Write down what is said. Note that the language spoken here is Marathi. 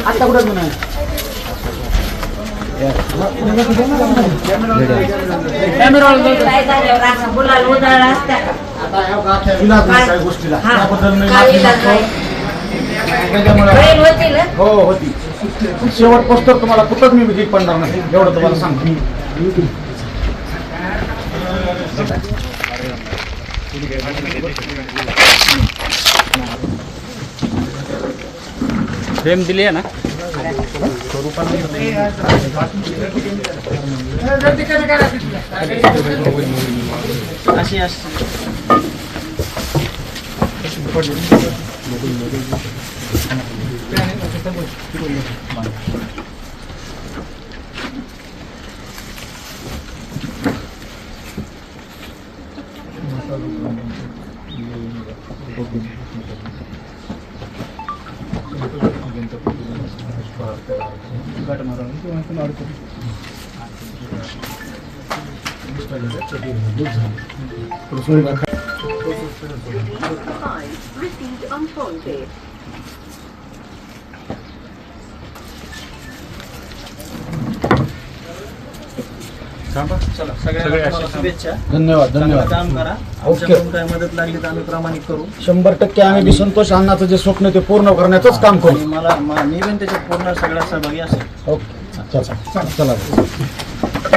आता कुठं म्हणा गोष्टीला हो होती शेवट पोस्टर तुम्हाला कुठंच मी विजिट पडणार नाही एवढं तुम्हाला सांगतो. फ्रेम दिली आहे ना अशी धन्यवाद धन्यवाद. काम करा. ओके. काय मदत लागली तर आम्ही प्रामाणिक करू. 100% आम्ही बी संतोष अण्णाचं जे स्वप्न ते पूर्ण करण्याचंच काम करू. आणि मी पण त्याच्यात पूर्ण सगळ्या सहभागी असेल. ओके चला.